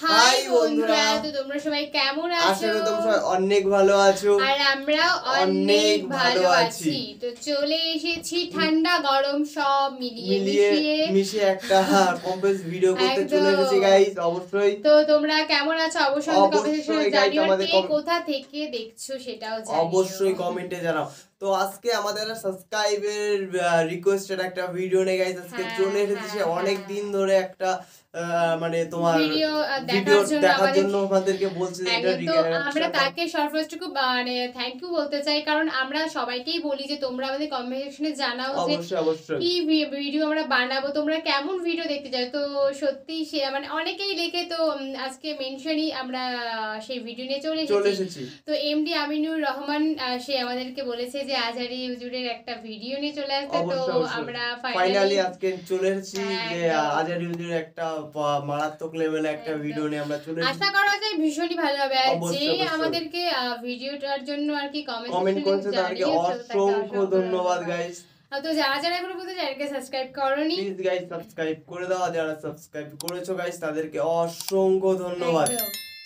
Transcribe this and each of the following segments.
High বন্ধুরা, তো তোমরা সবাই কেমন আছো? আশা করি তোমরা সবাই অনেক ভালো আছো আর আমরাও অনেক ভালো আছি। তো চলে এসেছি ঠান্ডা গরম সব মিলিয়ে একটা কম্প্রেস ভিডিও করতে চলে এসেছি গাইস। অবশ্যই তো তোমরা কেমন আছো অবশ্যই কমেন্টে জানিও, আর কে কোথা থেকে দেখছো সেটাও জানিও, অবশ্যই কমেন্টে জানাও। তো আজকে আমাদের সাবস্ক্রাইবের রিকোয়েস্টেড একটা ভিডিও নিয়ে গাইস আজকে চলে এসেছে। অনেক দিন ধরে একটা মানে তোমার ভিডিও দেখার জন্য আমাদেরকে বলছে এটা আমরা তাকে সর্বশ্রেষ্ঠ মানে থ্যাংক ইউ বলতে চাই, কারণ আমরা সবাইকেই বলি যে তোমরা আমাদের কমেন্ট সেকশনে জানাও যে কি ভিডিও আমরা বানাবো, তোমরা কেমন ভিডিও দেখতে চাও। তো সত্যি সে মানে অনেকেই লিখে, তো আজকে মেনশনই আমরা সেই ভিডিও নিয়ে চলে এসেছি। তো এমডি আমিনুর রহমান সে আমাদেরকে বলেছে যে আজহারি হুজুরের একটা ভিডিও নিয়ে চলে আসতে। তো আমরা ফাইনালি আজকে চলে এসেছি যে আজহারি হুজুরের একটা মারাত্মক লেভেলে একটা ভিডিও নিয়ে আমরা চলে এসেছি। আশা করা যায় ভীষণই ভালো হবে। আর যে আমাদেরকে ভিডিওটার জন্য আর কি কমেন্ট করেছে তাদেরকে অসংখ্য ধন্যবাদ গাইস। তো যারা যারা এখনো পর্যন্ত চ্যানেলকে সাবস্ক্রাইব করোনি, প্লিজ গাইস সাবস্ক্রাইব করে দাও। যারা সাবস্ক্রাইব করেছো গাইস তাদেরকে অসংখ্য ধন্যবাদ।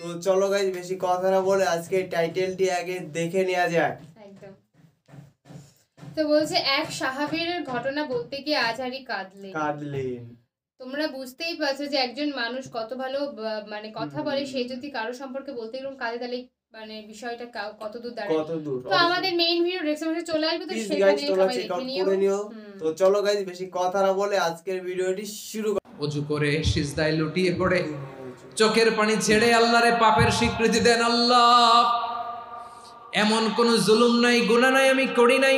তো চলো গাইস বেশি কথা না বলে আজকে টাইটেলটি আগে দেখে নেওয়া যাক। তো বলছে এক সাহাবীর ঘটনা বলতে গিয়ে আজহারি কাঁদলেন। তোমরা বুঝতেই পারছো যে একজন মানুষ কত ভালো মানে কথা বলে, সে যদি কারো সম্পর্কে বলতে এরকম কাঁদে তাহলে মানে বিষয়টা কত দূর দাঁড়ায়। তো আমাদের মেইন ভিডিও ডেসক্রিপশনে চলে আসবে, তো সেখানে সবাই দেখে নিও। তো চলো গাইস বেশি কথা না বলে আজকের ভিডিওটি শুরু করি। ওযু করে সিজদায় লুটিয়ে পড়ে চোখের পানি ছেড়ে আল্লাহরে পাপের স্বীকৃতি দেন। আল্লাহ, এমন কোন জুলুম নাই, গুনাহ নাই আমি করি নাই,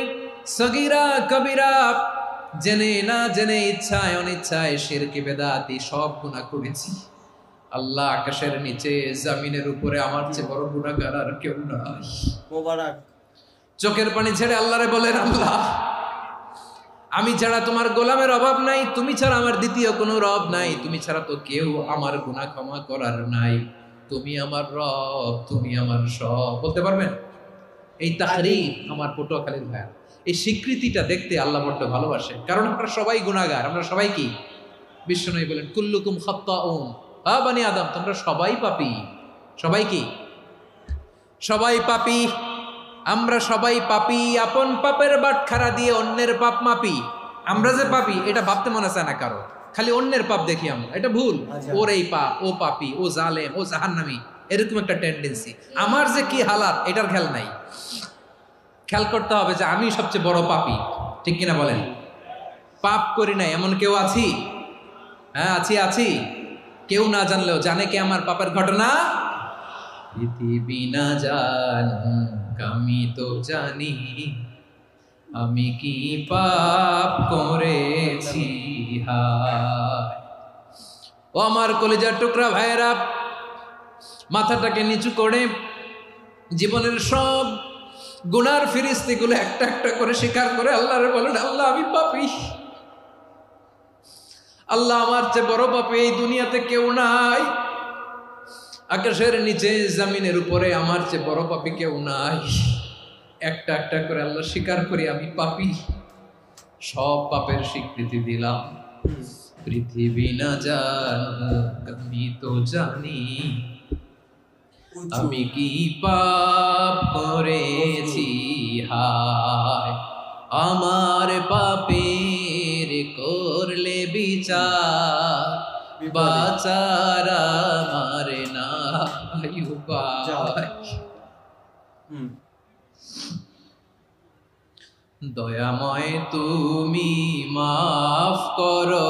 সগীরা কবিরা, জেনে না জেনে, ইচ্ছায় অনিচ্ছায়, শিরকি বেদাতি সব গুনাহ করেছি। আল্লাহ, আকাশের নিচে জমিনের উপরে আমার চেয়ে বড় গুনাহগার আর কেউ নাই। মোবারক। চোখের পানি ছেড়ে আল্লাহরে বলেন, আল্লাহ, আমি ছাড়া তোমার গোলামের অভাব নাই, তুমি ছাড়া আমার দ্বিতীয় কোনো রব নাই, তুমি ছাড়া তো কেউ আমার গুনাহ ক্ষমা করার নাই, তুমি আমার রব, তুমি আমার সব। বলতে পারবেন? এই তাহরির আমার পটুয়াখালীর ভাই, এই স্বীকৃতিটা দেখতে আল্লাহ বড্ড ভালোবাসে, কারণ আমরা সবাই গুনাহগার। আমরা সবাই কি? বিশ্বনবী বলেন কুল্লুকুম খাত্তাউন, আ বানি আদম, তোমরা সবাই পাপী। সবাই কি? সবাই পাপী। আমরা সবাই পাপী। আপন পাপের বাটখারা দিয়ে অন্যের পাপ মাপি। আমরা যে পাপী এটা ভাবতে মনে চায় না কারো, খালি অন্যের পাপ দেখি আমরা, এটা ভুল। ওর এই পাপ, ও পাপী, ও জালেম, ও জাহান্নামী, এরকম একটা টেন্ডেন্সি। আমার যে কি হালাত এটার খেয়াল নাই। খেয়াল করতে হবে যে আমি সবচেয়ে বড় পাপী, ঠিক কিনা বলেন? পাপ করি নাই এমন কেউ আছি? হ্যাঁ আছি। কেউ না জানলেও জানে কে আমার পাপের ঘটনা? পৃথিবী না জানুক আমি তো জানি আমি কি পাপ করেছি। হায় ও আমার কলিজার টুকরা ভাইয়েরা, মাথাটাকে নিচু করে জীবনের সব গুনার ফিরিস্তিগুলো একটা একটা করে স্বীকার করে আল্লাহরে বলেন, আল্লাহ আমি পাপী। আল্লাহ, আমার চেয়ে বড় পাপী এই দুনিয়াতে কেউ নাই। আকাশের নিচে জমিনের উপরে আমার চেয়ে বড় পাপী কেউ নাই। একটা একটা করে আল্লাহ স্বীকার করি আমি পাপী। সব পাপের স্বীকৃতি দিলাম। পৃথিবী না জানুক আমি তো জানি আমি কি পাপ করেছি। হায় আমার পাপের করলে বিচার, বাচার আমার নাই উপায়। দয়াময় তুমি মাফ করো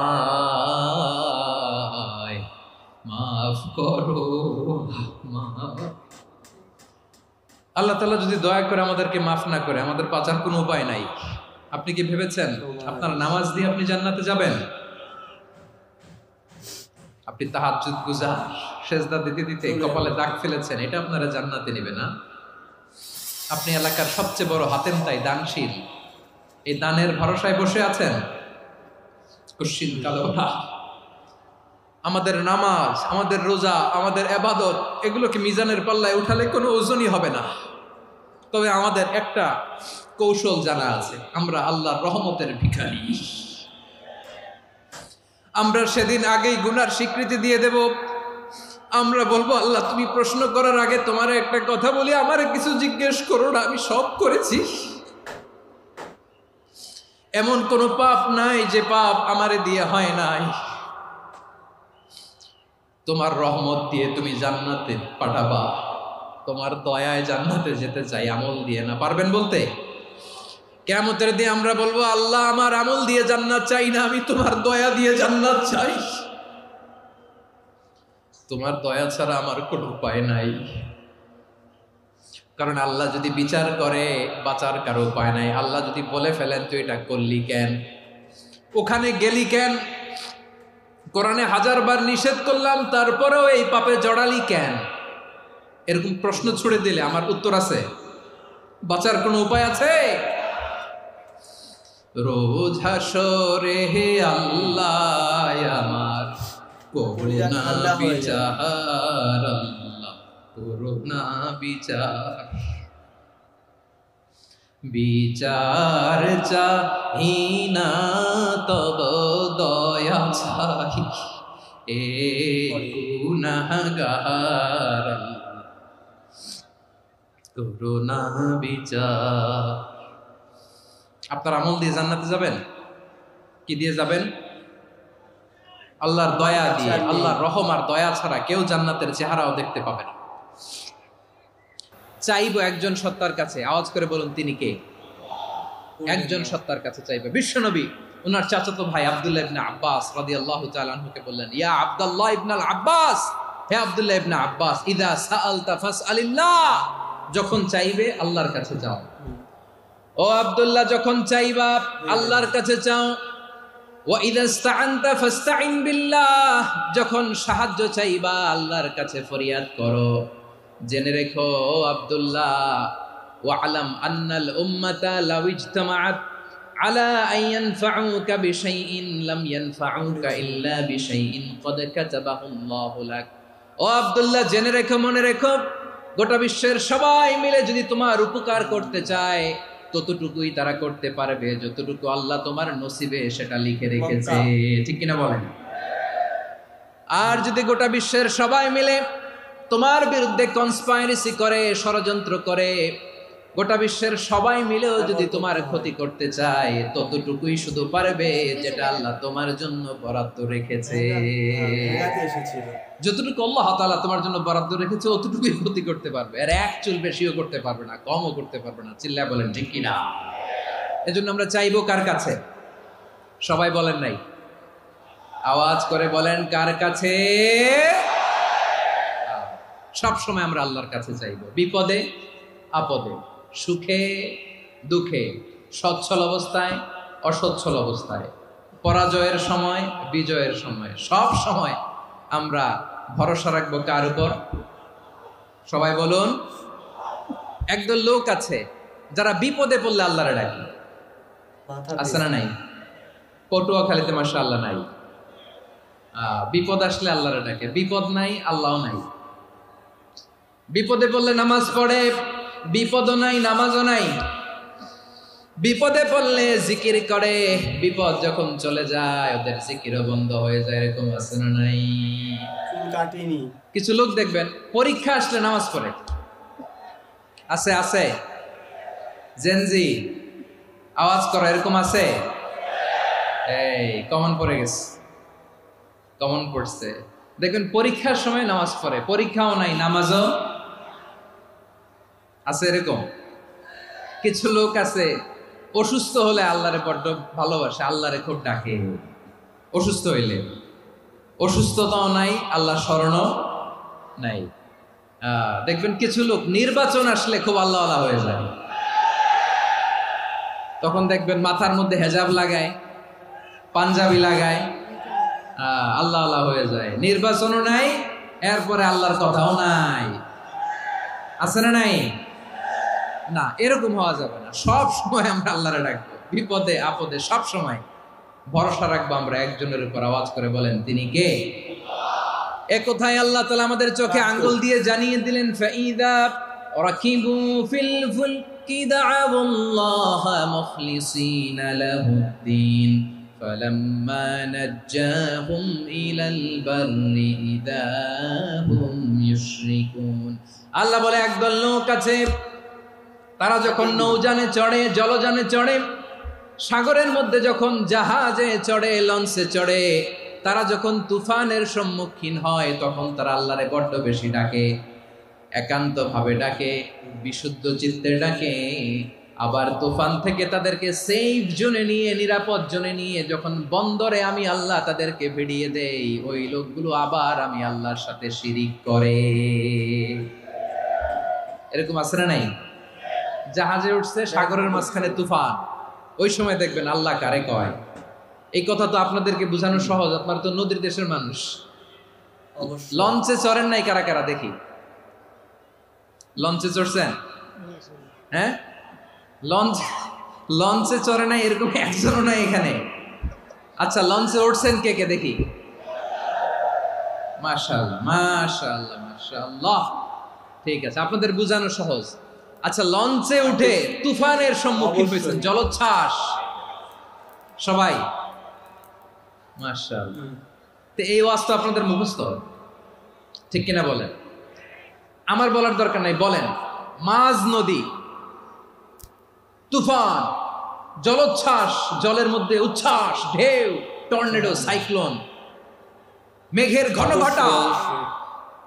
আমায়, মাফ করো। আল্লাহ তাআলা যদি দয়া করে আমাদেরকে মাফ না করে, আমাদের বাঁচার কোনো উপায় নাই। আপনি কি ভেবেছেন আপনার নামাজ দিয়ে আপনি জান্নাতে যাবেন? আপনি তাহাজ্জুদ গুজার, সেজদা দিতে দিতে কপালে দাগ ফেলেছেন, এটা আপনারা জান্নাতে নেবে না। আপনি এলাকার সবচেয়ে বড় হাতেমতাই, দানশীল, এই দানের ভরসায় বসে আছেন, কুশ্চিত কালো না। আমাদের নামাজ, আমাদের রোজা, আমাদের ইবাদত, এগুলোকে মিজানের পাল্লায় উঠালে কোনো ওজনই হবে না। তবে আমাদের একটা কৌশল জানা আছে, আমরা আল্লাহর রহমতের ভিখারি। আমরা সেদিন আগেই গুনার স্বীকৃতি দিয়ে দেব। আমরা বলবো আল্লাহ তুমি প্রশ্ন করার আগে তোমার একটা কথা বলি, আমারে কিছু জিজ্ঞেস করো না, আমি সব করেছি। এমন কোন পাপ নাই যে পাপ আমারে দিয়ে হয় নাই। তোমার রহমত দিয়ে তুমি জান্নাতে পাঠাবা, তোমার দয়ায় জান্নাতে যেতে চাই, আমল দিয়ে না। পারবেন বলতে? কিয়ামতের দিন আমরা বলবো আল্লাহ আমার আমল দিয়ে জান্নাত চাই না, আমি তোমার দয়া দিয়ে জান্নাত চাই। তোমার দয়া ছাড়া আমার কোনো উপায় নাই। কারণ আল্লাহ যদি বিচার করে বাঁচার কারো উপায় নাই। আল্লাহ যদি বলে ফেলেন তুই এটা করলি কেন, ওখানে গেলি কেন, কোরআনে 1000 বার নিষেধ করলাম তারপরেও এই পাপে জড়ালি কেন, এরকম প্রশ্ন ছুড়ে দিলে আমার উত্তর আছে? বাঁচার কোনো উপায় আছে? রোজ হাসরে হে আল্লাহ আমার করুণা বিচার, আল্লাহ করুণা বিচার, বিচার চাহি না তব দয়া চাহি, এ গুনাহগার করুণা বিচার। আপনার আমল দিয়ে জান্নাতে যাবেন? কি দিয়ে যাবেন? আল্লাহর দয়া দিয়ে। আল্লাহর রহম আর দয়া ছাড়া কেউ জান্নাতের চেহারাও দেখতে পাবে না। চাইবো একজন সত্তার কাছে, আওয়াজ করে বলুন তিনি কে? একজন সত্তার কাছে চাইবে। বিশ্বনবী ওনার চাচাতো ভাই আব্দুল্লাহ ইবনে আব্বাস রাদিয়াল্লাহু তাআলা আনহুকে বললেন, ইয়া আব্দুল্লাহ ইবনে আব্বাস, হে আব্দুল্লাহ ইবনে আব্বাস, ইযা সাআলতা ফাসআলিল্লাহ, যখন চাইবে আল্লাহর কাছে যাও। ও আব্দুল্লাহ, যখন চাইবা আল্লাহর কাছে চাও। ওয়া ইযা ইসতাআনতা ফাসতাইন বিল্লাহ, যখন সাহায্য চাইবা আল্লাহর কাছে ফরিয়াদ করো। জেনে রেখো আব্দুল্লাহ, ওয়া'লাম আন্নাল উম্মাতা লাউ ইজতামাআত আলা আন ইয়ানফাউকা বিশাইইন লাম ইয়ানফাউকা ইল্লা বিশাইইন ক্বাদ কাতাবাহু আল্লাহু লাক। ও আব্দুল্লাহ, জেনে রেখো, মনে রেখো, গোটা বিশ্বের সবাই মিলে যদি তোমার উপকার করতে চায় ততটুকুই তারা করতে পারবে যতটুকু আল্লাহ তোমার নসিবে সেটা লিখে রেখেছে। ঠিক কিনা বলেন? আর যদি গোটা বিশ্বের সবাই মিলে তোমার বিরুদ্ধে কনস্পাইরেসি করে, ষড়যন্ত্র করে, গোটা বিশ্বের সবাই মিলেও যদি তোমার ক্ষতি করতে চায় ততটুকুই শুধু পারবে যেটা আল্লাহ তোমার জন্য বরাদ্দ রেখেছে। যতটুকু আল্লাহ তাআলা তোমার জন্য বরাদ্দ রেখেছে অতটুকুই ক্ষতি করতে পারবে, আর এক চুল বেশিও করতে পারবে না, কমও করতে পারবে না। চিল্লায় বলেন ঠিক কিনা? এজন্য আমরা চাইবো কার কাছে? সবাই বলেন নাই, আওয়াজ করে বলেন কার কাছে? সব সময় আমরা আল্লাহর কাছে চাইবো, বিপদে আপদে, সুখে দুঃখে, সচ্ছল অবস্থায় অসচ্ছল অবস্থায়, পরাজয়ের সময় বিজয়ের সময়, সব সময় আমরা ভরসা রাখবো কার উপর? সবাই বলুন। একদল লোক আছে যারা বিপদে পড়লে আল্লাহরে ডাকে, আছে না নাই? পটুয়াখালীতে মাশাআল্লাহ নাই। বিপদ আসলে আল্লাহরে ডাকে, বিপদ নাই আল্লাহও নাই। বিপদে পড়লে নামাজ পড়ে, বিপদও নাই নামাজও নাই। বিপদে পড়লে জিকির করে, বিপদ যখন চলে যায় ওদের জিকিরও বন্ধ হয়ে যায়। এরকম আছে না নাই? কিছু লোক দেখবেন পরীক্ষা আসলে নামাজ পড়ে, আছে আছে। জেনজি আওয়াজ করো, এরকম আছে? এই কমন পড়ে গেছে, কমন পড়ছে। দেখবেন পরীক্ষার সময় নামাজ পড়ে, পরীক্ষাও নাই নামাজও আছে। এরকম কিছু লোক আছে অসুস্থ হলে আল্লাহরে বড্ড ভালোবাসে, আল্লাহরে খুব ডাকে। অসুস্থ হইলে অসুস্থতাও নাই, আল্লাহ স্মরণও নাই। দেখবেন কিছু লোক নির্বাচন আসলে খুব আল্লাহওয়ালা হয়ে যায়। তখন দেখবেন মাথার মধ্যে হেজাব লাগায়, পাঞ্জাবি লাগায়, আল্লাহওয়ালা হয়ে যায়। নির্বাচনও নাই, এরপরে আল্লাহর কথাও নাই। আছে না নাই? না, এরকম হওয়া যাবে না। সব সময় আমরা আল্লাহরে ডাকবো, বিপদে আপদে সব সময় ভরসা রাখবো আমরা একজনের উপর। আওয়াজ করে বলেন তিনি কে? এ কথাই আল্লাহ তাআলা আমাদের চোখে আঙ্গুল দিয়ে জানিয়ে দিলেন, ফাইদা রাকিবু ফিল ফুলকি দা'াউল্লাহ মুখলিসিনা লাহুদ্দিন فلما نجاهم إلى البر إذا هم يشركون আল্লাহ বলে একদল লোক আছে তারা যখন নৌযানে চড়ে জলযানে চড়ে সাগরের মধ্যে যখন জাহাজে চড়ে লঞ্চে চড়ে তারা যখন তুফানের সম্মুখীন হয় তখন তারা আল্লাহরে বড্ড বেশি ডাকে একান্ত ভাবে ডাকে বিশুদ্ধ চিত্তে ডাকে আবার তুফান থেকে তাদেরকে সেফ জোনে নিয়ে নিরাপদ জোনে নিয়ে যখন বন্দরে আমি আল্লাহ তাদেরকে ভিড়িয়ে দেই ওই লোকগুলো আবার আমি আল্লাহর সাথে শিরিক করে এরকম আছে না নাই জাহাজে উঠছে সাগরের মাঝখানে তুফান ওই সময় দেখবেন আল্লাহ কারে কয় এই কথা তো আপনাদেরকে বোঝানো সহজ আপনারা তো নদীর দেশের মানুষ লঞ্চে চড়েন নাই কারা কারা দেখি লঞ্চে চড়ছেন হ্যাঁ লঞ্চে চড়ে নাই এরকম একজনও নাই এখানে আচ্ছা লঞ্চে উঠছেন কে কে দেখি মাশাআল্লাহ মাশাআল্লাহ মাশাআল্লাহ ঠিক আছে আপনাদের বোঝানো সহজ আচ্ছা লঞ্চে উঠে তুফানের সম্মুখীন হয়েছেন জলোচ্ছ্বাস সবাই মাশাআল্লাহ তো এই ওয়াজ তো আপনাদের মুখস্থ ঠিক কিনা বলেন আমার বলার দরকার নাই বলেন মাঝ নদী তুফান জলোচ্ছ্বাস জলের মধ্যে উচ্ছ্বাস ঢেউ টর্নেডো সাইক্লোন মেঘের ঘনঘটা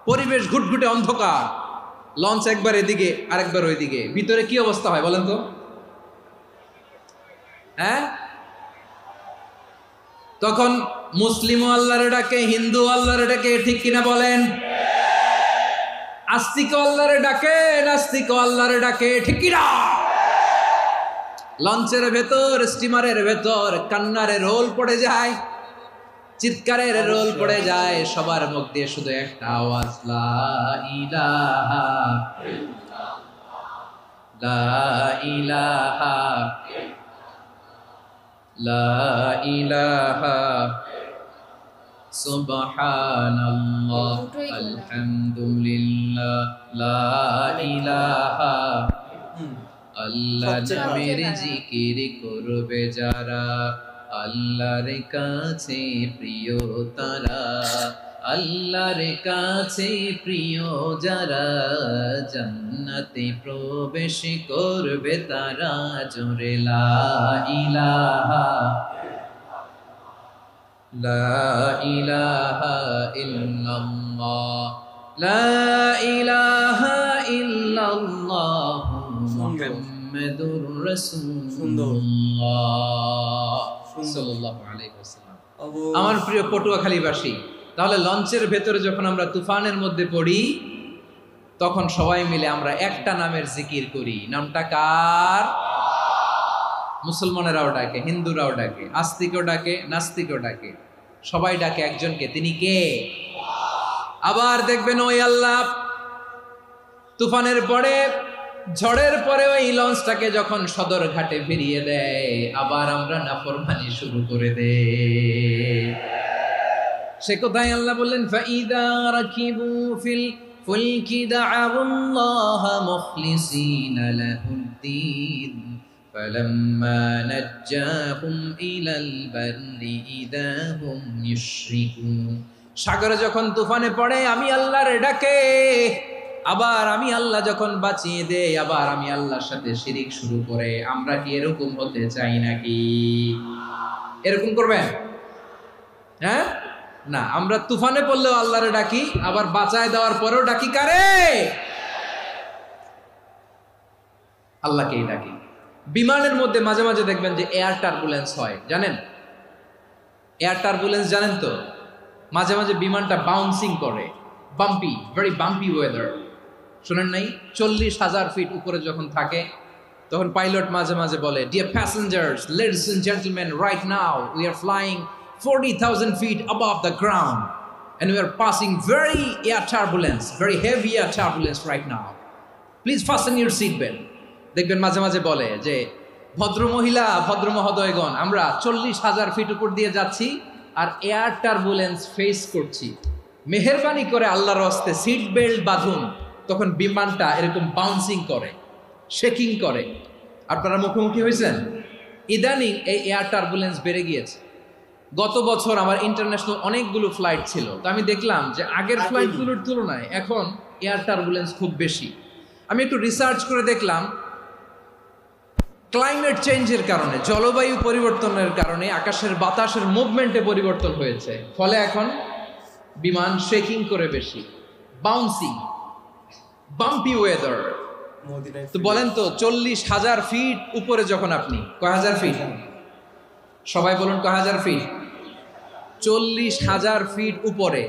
পরিবেশ ঘুটঘুটে অন্ধকার লঞ্চ একবার এদিকে আরেকবার ওইদিকে ভিতরে কি অবস্থা হয় বলেন তো হ্যাঁ তখন মুসলিম আল্লাহর ডাকে হিন্দু আল্লাহর ডাকে ঠিক কিনা বলেন আস্তিক আল্লাহর ডাকে নাস্তিক আল্লাহর ডাকে ঠিক কিনা লঞ্চের ভেতর স্টিমারের ভেতর কান্নারে রোল পড়ে যায় চিৎকারের রোল পড়ে যায় সবার মুখ দিয়ে শুধু একটা আওয়াজ লা ইলাহা লা ইলাহা লা ইলাহা সুবহানাল্লাহ আলহামদুলিল্লাহ লা ইলাহা আল্লাহ নামের জিকির করবে যারা আল্লাহর কাছে প্রিয় তারা আল্লাহর কাছে প্রিয় যারা জান্নাতে প্রবেশ করবে তারা জোরে লা ইলাহা লা ইলাহা ইল্লাল্লাহ লা ইলাহা ইল্লাল্লাহ মুহাম্মাদুর রাসূলুল্লাহ সাল্লাল্লাহু আলাইহি ওয়াসাল্লাম আমার প্রিয় পটুয়াখালীবাসী তাহলে লঞ্চের ভেতরে যখন আমরা তুফানের মধ্যে পড়ি তখন সবাই মিলে আমরা একটা নামের জিকির করি নামটা কার মুসলমানেরাও ডাকে হিন্দুরাও ডাকে আস্তিকও ডাকে নাস্তিকও ডাকে সবাই ডাকে একজনকে তিনি কে আবার দেখবেন ওই আল্লাহ তুফানের পরে ঝড়ের পরে ওই লঞ্চটাকে যখন সদর ঘাটে ফিরিয়ে দেয় আবার আমরা নাফরমানি শুরু করে দেই সে কোথায় আল্লাহ বললেন ফাইদা রাকিবু ফিল ফুলকি দা'আল্লাহা মুখলিসিনা লাহুদ্দিন فلما نجاهم إلى البر إذا هم يشركون সাগরে যখন তুফানে পড়ে আমি আল্লাহর ডাকে আবার আমি আল্লাহ যখন বাঁচিয়ে দেই আবার আমি আল্লাহর সাথে শিরিক শুরু করে আমরা কি এরকম হতে চাই নাকি এরকম করবেন হ্যাঁ না আমরা তুফানে পড়লেও আল্লাহরে ডাকি আবার বাঁচায় দেওয়ার পরেও ডাকি কারে আল্লাহকেই ডাকি বিমানের মধ্যে মাঝে মাঝে দেখবেন যে এয়ার টার্বুলেন্স হয় জানেন এয়ার টার্বুলেন্স জানেন তো মাঝে মাঝে বিমানটা বাউন্সিং করে বাম্পি ভেরি বাম্পি ওয়েদার শুনেন নাই 40,000 ফিট উপরে যখন থাকে তখন পাইলট মাঝে মাঝে বলে dear passengers ladies and gentleman right now we are flying 40,000 feet above the ground and we are passing very air turbulence very heavy air turbulence right now please fasten your seat belt দেখবেন মাঝে মাঝে বলে যে ভদ্র মহিলা ভদ্র মহোদয়গণ আমরা 40,000 ফিট উপর দিয়ে যাচ্ছি আর এয়ার টার্বুলেন্স ফেস করছি মেহেরবানি করে আল্লাহর রাস্তে সিট বেল্ট বাঁধুন তখন বিমানটা এরকম বাউন্সিং করে শেকিং করে আপনারা মুখোমুখি হয়েছেন ইদানিং এই এয়ার টার্বুলেন্স বেড়ে গিয়েছে গত বছর আমার ইন্টারন্যাশনাল অনেকগুলো ফ্লাইট ছিল, তো আমি দেখলাম যে আগের ফ্লাইটগুলোর তুলনায় এখন এয়ার টার্বুলেন্স খুব বেশি। আমি একটু রিসার্চ করে দেখলাম ক্লাইমেট চেঞ্জের কারণে, জলবায়ু পরিবর্তনের কারণে আকাশের বাতাসের মুভমেন্টে পরিবর্তন হয়েছে, ফলে এখন বিমান শেকিং করে বেশি, বাউন্সিং, বাম্পি ওয়েদার। তো বলেন তো 40,000 ফিট উপরে যখন আপনি, কয় হাজার ফিট, সবাই বলুন কয় হাজার ফিট, 40,000 ফিট উপরে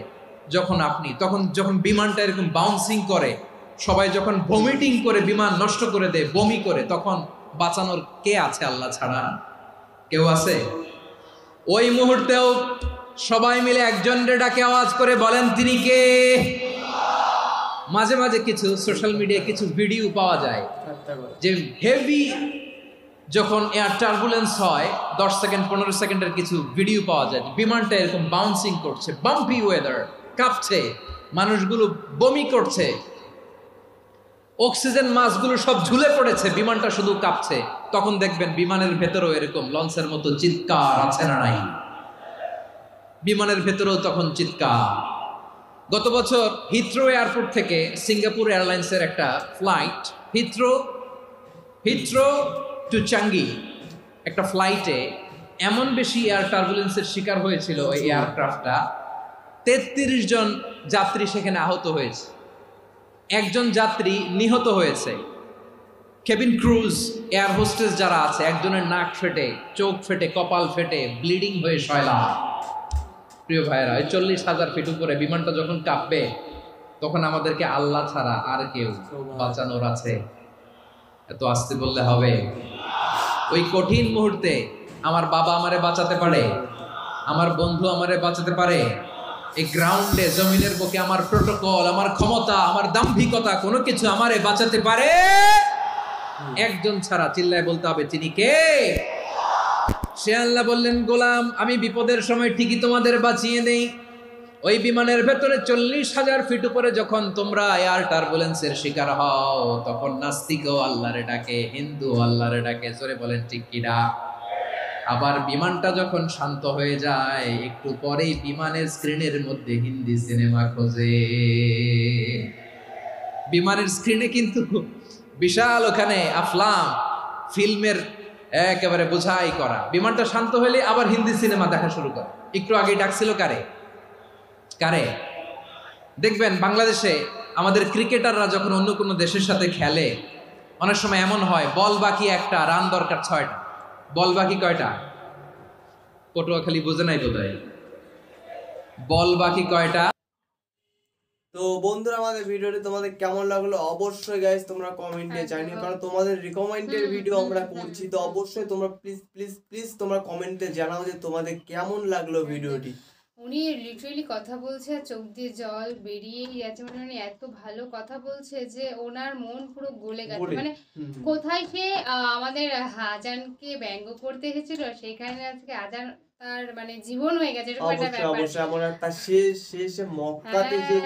যখন আপনি, তখন যখন বিমানটা এরকম বাউন্সিং করে, সবাই যখন ভমিটিং করে বিমান নষ্ট করে দেয়, বমি করে, তখন বাঁচানোর কে আছে আল্লাহ ছাড়া? কেউ আছে? ওই মুহূর্তেও সবাই মিলে একজনের ডাকে আওয়াজ করে বলেন তিনি কে? মাঝে মাঝে কিছু সোশ্যাল মিডিয়ায় কিছু ভিডিও পাওয়া যায় যে হেভি যখন এয়ার টার্বুলেন্স হয় 10 সেকেন্ড 15 সেকেন্ডের কিছু ভিডিও পাওয়া যায়, বিমানটা এরকম বাউন্সিং করছে, বাম্পি ওয়েদার, কাঁপছে, মানুষগুলো বমি করছে, অক্সিজেন মাসগুলো সব ঝুলে পড়েছে, বিমানটা শুধু কাঁপছে। তখন দেখবেন বিমানের ভেতরেও এরকম লঞ্চের মতো চিৎকার আছে না নাই? বিমানের ভেতরেও তখন চিৎকার। গত বছর হিথ্রো এয়ারপোর্ট থেকে সিঙ্গাপুর এয়ারলাইন্সের একটা ফ্লাইট, হিথ্রো টু চাঙ্গি, একটা ফ্লাইটে এমন বেশি এয়ার টার্বুলেন্সের শিকার হয়েছিল ওই এয়ারক্রাফটটা, 33 জন যাত্রী সেখানে আহত হয়েছে, একজন যাত্রী নিহত হয়েছে। কেবিন ক্রুজ, এয়ার হোস্টেস যারা আছে, একজনের নাক ফেটে, চোখ ফেটে, কপাল ফেটে, ব্লিডিং হয়ে শয়লা। প্রিয় ভাইয়েরা, 40,000 ফিট উপরে বিমানটা যখন কাঁপবে, তখন আমাদেরকে আল্লাহ ছাড়া আর কেউ বাঁচানোর আছে? এত আসতে বললে হবে? ওই কঠিন মুহূর্তে আমার বাবা আমারে বাঁচাতে পারে, আমার বন্ধু আমারে বাঁচাতে পারে। এই গ্রাউন্ডে, জমিনের বুকে আমার প্রোটোকল, আমার ক্ষমতা, আমার দাম্ভিকতা কোনো কিছু আমারে বাঁচাতে পারে? একজন ছাড়া, চিল্লায় বলতে হবে তিনি কে? সে আল্লাহ বললেন, গোলাম আমি বিপদের সময় ঠিকই তোমাদের বাঁচিয়ে দেই। ওই বিমানের ভেতরে 40,000 ফিট উপরে যখন তোমরা এয়ার টার্বুলেন্সের শিকার হও, তখন নাস্তিকও আল্লাহরে ডাকে, হিন্দু আল্লাহরে ডাকে, জোরে বলেন ঠিক কিনা? আবার বিমানটা যখন শান্ত হয়ে যায়, একটু পরেই বিমানের স্ক্রিনের মধ্যে হিন্দি সিনেমা খোঁজে। বিমানের স্ক্রিনে কিন্তু বিশাল ওখানে আফলাম ফিল্মের একেবারে বোঝাই করা। বিমানটা শান্ত হলে আবার হিন্দি সিনেমা দেখা শুরু করে। একটু আগে ডাকছিল কারে? দেখবেন বাংলাদেশে আমাদের ক্রিকেটাররা যখন অন্য কোনো দেশের সাথে খেলে, অনেক সময় এমন হয় বল বাকি একটা, রান দরকার 6টা, বল বাকি কয়টা? পটুয়াখালী বুঝে নাই বোধহয়, বল বাকি কয়টা? তো বন্ধুরা, আমাদের ভিডিওটি তোমাদের কেমন লাগলো অবশ্যই গাইস তোমরা কমেন্টে জানিও, কারণ তোমাদের রিকমেন্ডেড ভিডিও আমরা করছি। তো অবশ্যই তোমরা প্লিজ তোমরা কমেন্টে জানাও যে তোমাদের কেমন লাগলো ভিডিওটি। উনি লিটারেলি কথা বলছে আর চোখ দিয়ে জল বেরিয়ে গেছে, মানে উনি এত ভালো কথা বলছে যে ওনার মন পুরো গলে গেছে। মানে কোথায় সে আমাদের আজানকে ব্যঙ্গ করতে এসেছিল, সেখানে আজকে আজান তার মানে জীবন হয়ে গেছে, এরকম একটা ব্যাপার। অবশ্যই আমরা তার সে মক্কাতে যে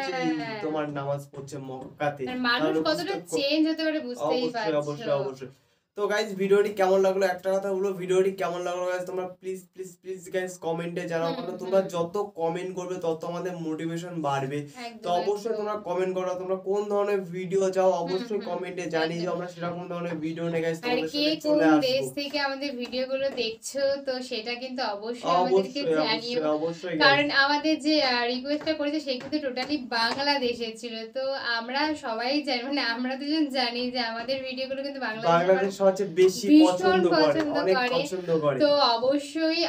তোমার নামাজ পড়ছে মক্কাতে, মানুষ কতটা চেঞ্জ হতে পারে বুঝতেই পারছো। অবশ্যই। তো গাইস, ভিডিওটি কেমন লাগলো, একটা কথা বলো, ভিডিওটি কেমন লাগলো গাইস তোমরা প্লিজ গাইস কমেন্টে জানাও, কারণ তোমরা যত কমেন্ট করবে তত আমাদের মোটিভেশন বাড়বে। তো অবশ্যই তোমরা কমেন্ট করো, তোমরা কোন ধরনের ভিডিও চাও অবশ্যই কমেন্টে জানিয়ে দাও, আমরা সেরকম ধরনের ভিডিও নিয়ে গাইস তোমাদের সাথে চলে আসব। দেশ থেকে আমাদের ভিডিওগুলো দেখছো তো সেটা কিন্তু অবশ্যই আমাদেরকে জানিও, কারণ আমাদের যে রিকোয়েস্টটা করেছে সে কিন্তু টোটালি বাংলাদেশে ছিল। তো আমরা সবাই জানি, মানে আমরা দুজন জানি যে আমাদের ভিডিওগুলো কিন্তু বাংলাদেশ বেশি পছন্দ করে। তো অবশ্যই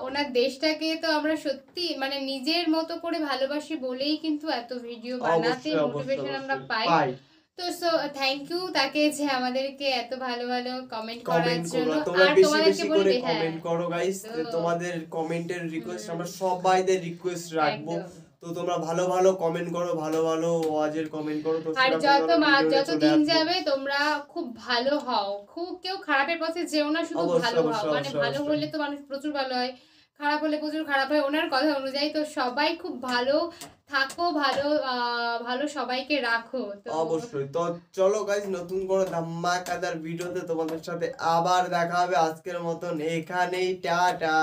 ওনার দেশটাকে তো আমরা সত্যি মানে নিজের মতো করে ভালোবাসি বলেই কিন্তু এত ভিডিও বানাতে মোটিভেশন আমরা পাই। তো সো থ্যাংক ইউ তাকে যে আমাদেরকে এত ভালো ভালো কমেন্ট করার জন্য। তোমরা বেশি বেশি করে কমেন্ট করো গাইস, তোমাদের কমেন্টের রিকোয়েস্ট আমরা সবাইদের রিকোয়েস্ট রাখবো। তো তোমরা ভালো ভালো কমেন্ট করো, ভালো ভালো ওয়াজের কমেন্ট করো। তো আর যত দিন যাবে তোমরা খুব ভালো হও, খুব কেউ খারাপের পথে যেও না, শুধু ভালো হও। মানে ভালো হলে তো মানুষ প্রচুর ভালো হয়, খারাপ হলে প্রচুর খারাপ হয় ওনার কথা অনুযায়ী। তো সবাই খুব ভালো থাকো, ভালো সবাইকে রাখো। তো অবশ্যই। তো চলো গাইস, নতুন কোনো ধামাকাদার ভিডিওতে তোমাদের সাথে আবার দেখা হবে। আজকের মতন এখানেই, টাটা।